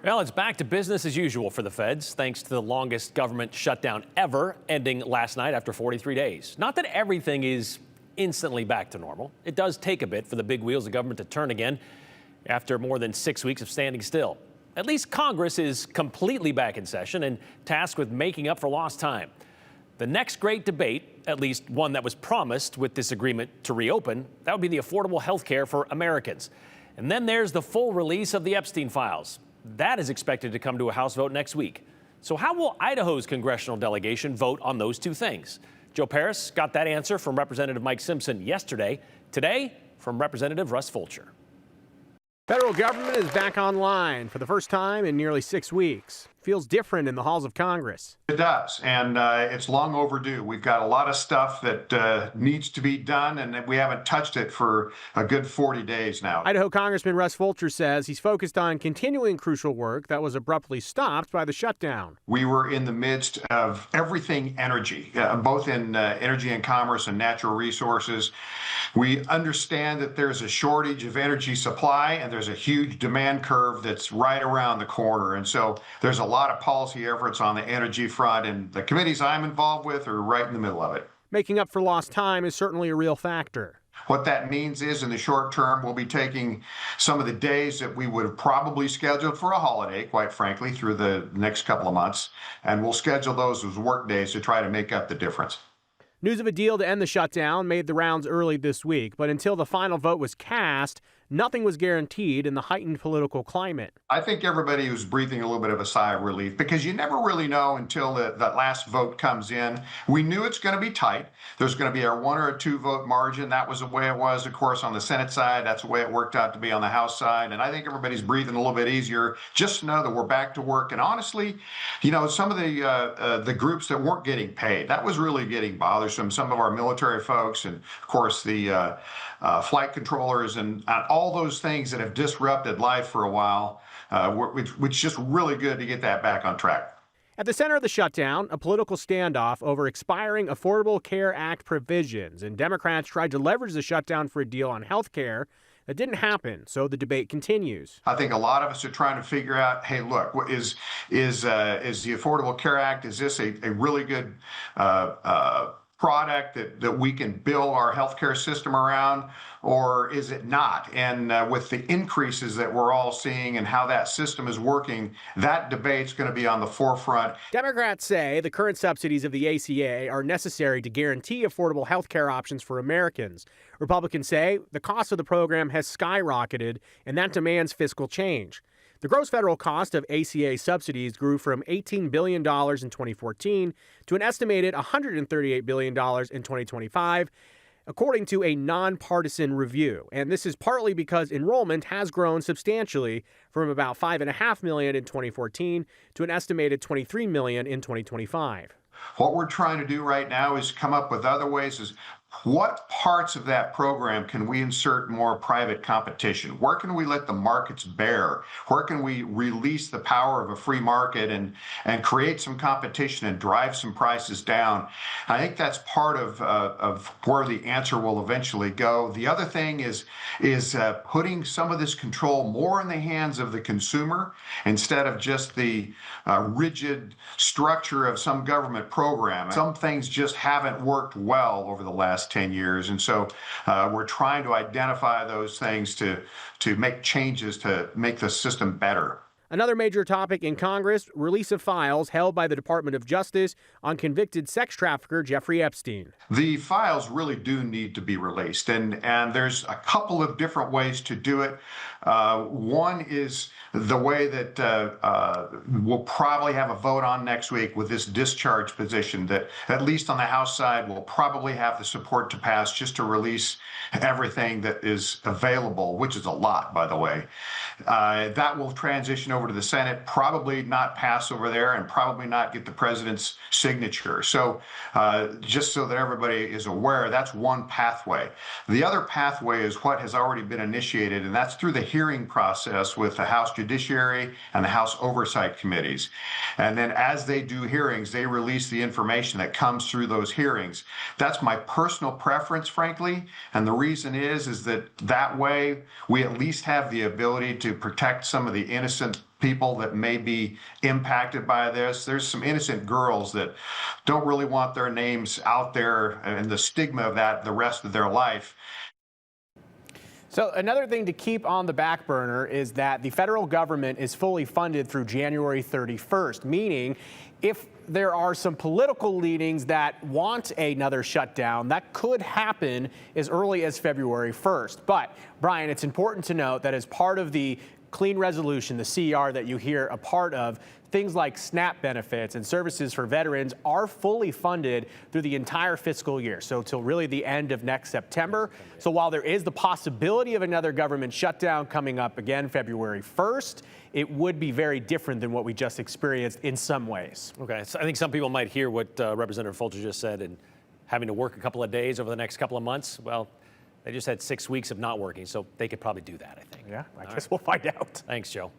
Well, it's back to business as usual for the feds, thanks to the longest government shutdown ever, ending last night after 43 days. Not that everything is instantly back to normal. It does take a bit for the big wheels of government to turn again after more than 6 weeks of standing still. At least Congress is completely back in session and tasked with making up for lost time. The next great debate, at least one that was promised with this agreement to reopen, that would be the affordable health care for Americans. And then there's the full release of the Epstein files. That is expected to come to a House vote next week. So how will Idaho's congressional delegation vote on those two things? Joe Paris got that answer from Representative Mike Simpson yesterday. Today, from Representative Russ Fulcher. Federal government is back online for the first time in nearly 6 weeks. Feels different in the halls of Congress. It does, and it's long overdue. We've got a lot of stuff that needs to be done, and we haven't touched it for a good 40 days now. Idaho Congressman Russ Fulcher says he's focused on continuing crucial work that was abruptly stopped by the shutdown. We were in the midst of everything energy, both in energy and commerce and natural resources. We understand that there's a shortage of energy supply, and there's a huge demand curve that's right around the corner. And so there's a lot of policy efforts on the energy front, and the committees I'm involved with are right in the middle of it. Making up for lost time is certainly a real factor. What that means is in the short term, we'll be taking some of the days that we would have probably scheduled for a holiday, quite frankly, through the next couple of months, and we'll schedule those as work days to try to make up the difference. News of a deal to end the shutdown made the rounds early this week, but until the final vote was cast, nothing was guaranteed in the heightened political climate. I think everybody was breathing a little bit of a sigh of relief because you never really know until that last vote comes in. We knew it's going to be tight. There's going to be a 1 or 2 vote margin. That was the way it was, of course, on the Senate side. That's the way it worked out to be on the House side. And I think everybody's breathing a little bit easier just to know that we're back to work. And honestly, you know, some of the groups that weren't getting paid, that was really getting bothersome. Some of our military folks and, of course, the flight controllers and all those things that have disrupted life for a while, which is just really good to get that back on track. At the center of the shutdown, a political standoff over expiring Affordable Care Act provisions, and Democrats tried to leverage the shutdown for a deal on health care. That didn't happen, so the debate continues. I think a lot of us are trying to figure out, hey, look, is the Affordable Care Act, is this a really good product that we can build our healthcare system around, or is it not? And with the increases that we're all seeing and how that system is working, that debate's going to be on the forefront. Democrats say the current subsidies of the ACA are necessary to guarantee affordable healthcare options for Americans. Republicans say the cost of the program has skyrocketed, and that demands fiscal change. The gross federal cost of ACA subsidies grew from $18 billion in 2014 to an estimated $138 billion in 2025, according to a nonpartisan review. And this is partly because enrollment has grown substantially from about 5.5 million in 2014 to an estimated 23 million in 2025. What we're trying to do right now is come up with other ways. Is what parts of that program can we insert more private competition? Where can we let the markets bear? Where can we release the power of a free market and create some competition and drive some prices down? I think that's part of where the answer will eventually go. The other thing is putting some of this control more in the hands of the consumer instead of just the rigid structure of some government program. Some things just haven't worked well over the last 10 years. And so we're trying to identify those things to make changes to make the system better. Another major topic in Congress, release of files held by the Department of Justice on convicted sex trafficker Jeffrey Epstein. The files really do need to be released, and there's a couple of different ways to do it. One is the way that we'll probably have a vote on next week with this discharge position that, at least on the House side, will probably have the support to pass just to release everything that is available, which is a lot, by the way. That will transition over to the Senate, probably not pass over there, and probably not get the president's signature. So just so that everybody is aware, that's one pathway. The other pathway is what has already been initiated, and that's through the hearing process with the House Judiciary and the House Oversight Committees. And then as they do hearings, they release the information that comes through those hearings. That's my personal preference, frankly, and the reason is that way we at least have the ability to to protect some of the innocent people that may be impacted by this. There's some innocent girls that don't really want their names out there and the stigma of that the rest of their life. So another thing to keep on the back burner is that the federal government is fully funded through January 31st, meaning if there are some political leanings that want another shutdown, that could happen as early as February 1st. But, Brian, it's important to note that as part of the clean resolution, the CR that you hear a part of, things like SNAP benefits and services for veterans are fully funded through the entire fiscal year, so till really the end of next September. So while there is the possibility of another government shutdown coming up again February 1st, it would be very different than what we just experienced in some ways. Okay, so I think some people might hear what Representative Fulcher just said and having to work a couple of days over the next couple of months. Well, they just had 6 weeks of not working, so they could probably do that, I think. Yeah, I guess we'll find out. Thanks, Joe.